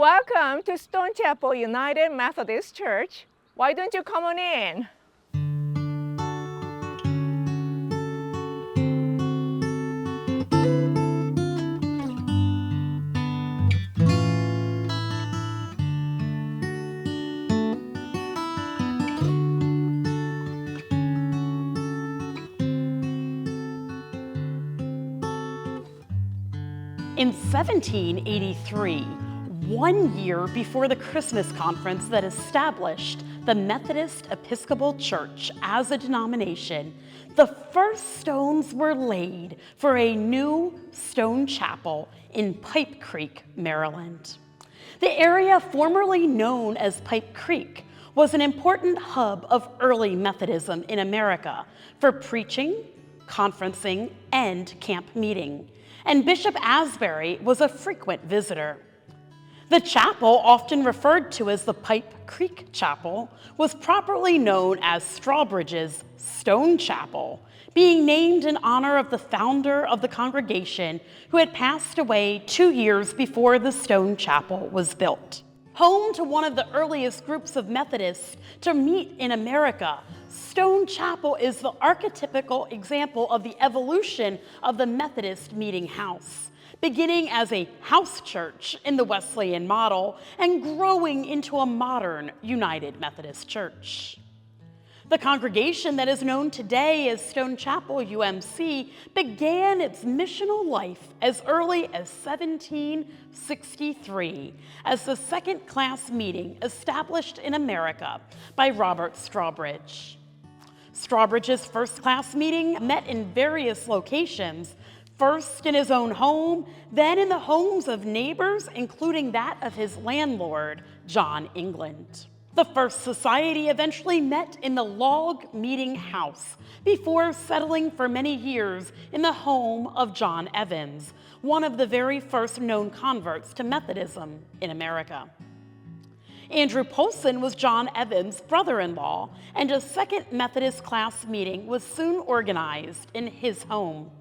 Welcome to Stone Chapel United Methodist Church. Why don't you come on in? In 1783, 1 year before the Christmas conference that established the Methodist Episcopal Church as a denomination, the first stones were laid for a new stone chapel in Pipe Creek, Maryland. The area formerly known as Pipe Creek was an important hub of early Methodism in America for preaching, conferencing, and camp meeting, and Bishop Asbury was a frequent visitor. The chapel, often referred to as the Pipe Creek Chapel, was properly known as Strawbridge's Stone Chapel, being named in honor of the founder of the congregation who had passed away 2 years before the stone chapel was built. Home to one of the earliest groups of Methodists to meet in America, Stone Chapel is the archetypical example of the evolution of the Methodist meeting house, beginning as a house church in the Wesleyan model and growing into a modern United Methodist Church. The congregation that is known today as Stone Chapel UMC began its missional life as early as 1763 as the second-class meeting established in America by Robert Strawbridge. Strawbridge's first-class meeting met in various locations, first in his own home, then in the homes of neighbors, including that of his landlord, John England. The First Society eventually met in the log meeting house before settling for many years in the home of John Evans, one of the very first known converts to Methodism in America. Andrew Polson was John Evans' brother-in-law, and a second Methodist class meeting was soon organized in his home.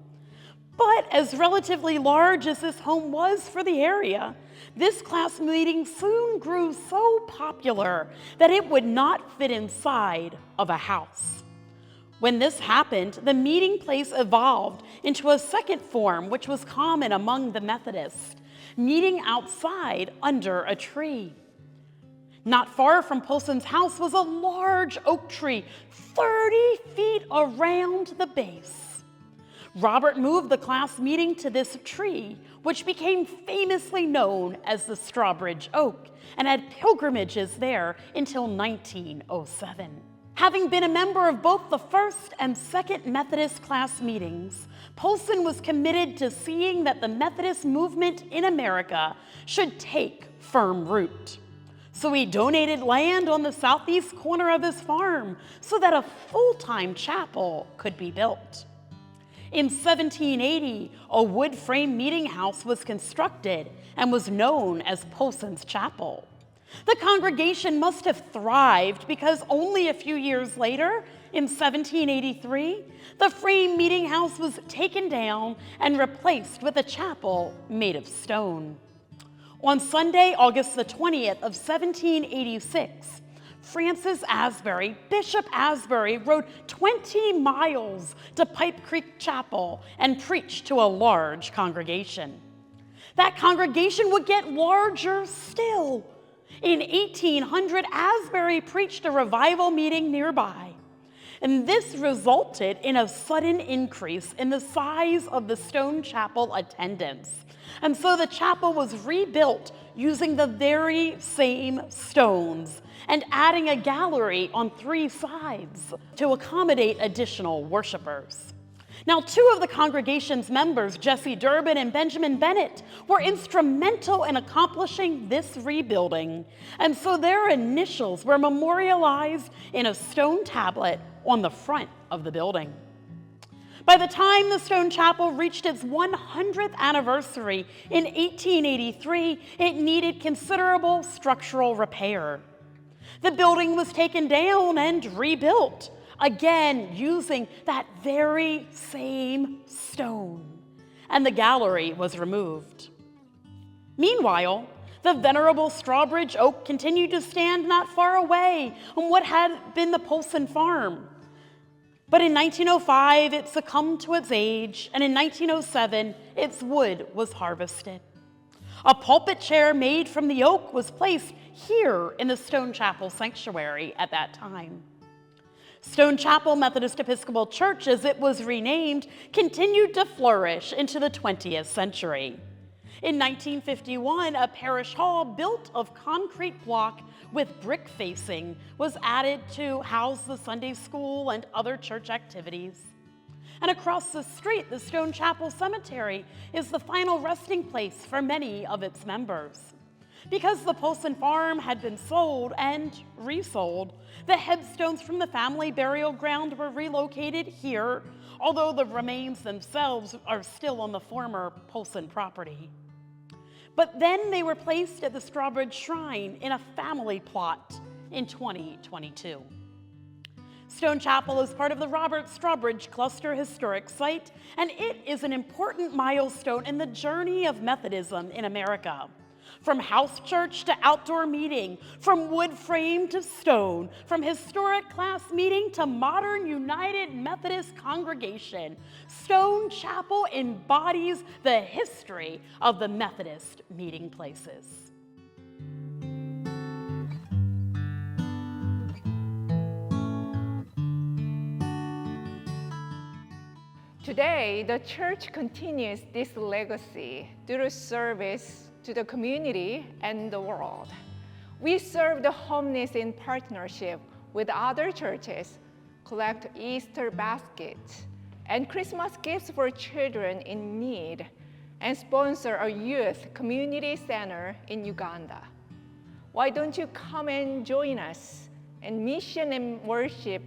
But as relatively large as this home was for the area, this class meeting soon grew so popular that it would not fit inside of a house. When this happened, the meeting place evolved into a second form which was common among the Methodists, meeting outside under a tree. Not far from Polson's house was a large oak tree, 30 feet around the base. Robert moved the class meeting to this tree, which became famously known as the Strawbridge Oak, and had pilgrimages there until 1907. Having been a member of both the first and second Methodist class meetings, Polson was committed to seeing that the Methodist movement in America should take firm root. So he donated land on the southeast corner of his farm so that a full-time chapel could be built. In 1780, a wood frame meeting house was constructed and was known as Polson's Chapel. The congregation must have thrived because only a few years later, in 1783, the frame meeting house was taken down and replaced with a chapel made of stone. On Sunday, August the 20th of 1786, Francis Asbury, Bishop Asbury, rode 20 miles to Pipe Creek Chapel and preached to a large congregation. That congregation would get larger still. In 1800, Asbury preached a revival meeting nearby, and this resulted in a sudden increase in the size of the Stone Chapel attendance. And so the chapel was rebuilt using the very same stones and adding a gallery on 3 sides to accommodate additional worshipers. Now, 2 of the congregation's members, Jesse Durbin and Benjamin Bennett, were instrumental in accomplishing this rebuilding, and so their initials were memorialized in a stone tablet on the front of the building. By the time the Stone Chapel reached its 100th anniversary in 1883, it needed considerable structural repair. The building was taken down and rebuilt, again using that very same stone, and the gallery was removed. Meanwhile, The venerable Strawbridge oak continued to stand not far away on what had been the Polson farm. But in 1905, it succumbed to its age, and in 1907, its wood was harvested. A pulpit chair made from the oak was placed here in the Stone Chapel sanctuary at that time. Stone Chapel Methodist Episcopal Church, as it was renamed, continued to flourish into the 20th century. In 1951, a parish hall built of concrete block with brick facing was added to house the Sunday school and other church activities. And across the street, the Stone Chapel Cemetery is the final resting place for many of its members. Because the Polson farm had been sold and resold, the headstones from the family burial ground were relocated here, although the remains themselves are still on the former Polson property. But then they were placed at the Strawbridge Shrine in a family plot in 2022. Stone Chapel is part of the Robert Strawbridge Cluster Historic Site, and it is an important milestone in the journey of Methodism in America. From house church to outdoor meeting, from wood frame to stone, from historic class meeting to modern United Methodist congregation, Stone Chapel embodies the history of the Methodist meeting places. Today, the church continues this legacy through service to the community and the world. We serve the homeless in partnership with other churches, collect Easter baskets and Christmas gifts for children in need, and sponsor a youth community center in Uganda. Why don't you come and join us in mission and worship